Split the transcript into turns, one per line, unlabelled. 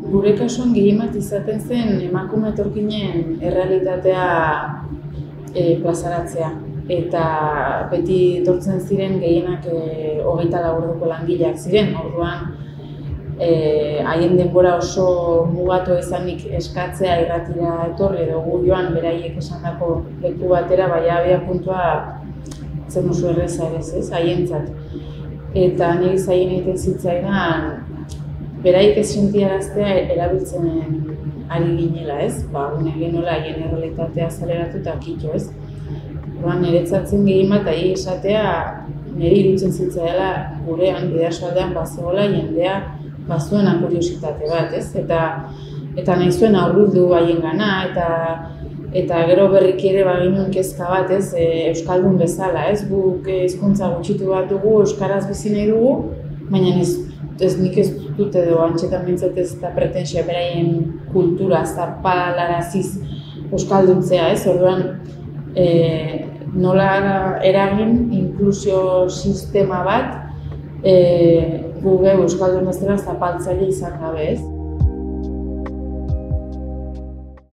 Gure kasuan gehiemat izaten zen emakume etorkinen errealitatea plazaratzea. Eta beti etortzen ziren gehienak 24 orduko langileak ziren, orduan haien denbora oso mugatu izanik eskatzea irratira etorri edo gu joan beraiek esandako leku batera, baina abia puntua zen oso erreza ez, haientzat. Eta niri zaien egiten zitzaidan, beraiek ez sentiaraztea erabiltzen ari ginela, ez? Gune genola haien errealitatea azaleratu eta kito, ez? Orduan, niretzatzen gehien bat ahi esatea, niri iruditzen zitzaiela gurean, bidasoaldean bazegoela jendea bazuena kuriositate bat, ez? Eta nahi zuen aurbildu haien gana, eta gero berriki ere baginuen kezka bat, ez? Euskaldun bezala, ez? Guk hizkuntza gutxitu bat dugu, euskaraz bizi nahi dugu, baina nik ez dut edo antxetan bintzat ez da pretensia beraien kultura zapalaraziz euskalduntzea, ez? Orduan, nola eragin inklusio sistema bat gu euskaldun bezala zapaltzaile izan gabe, ez?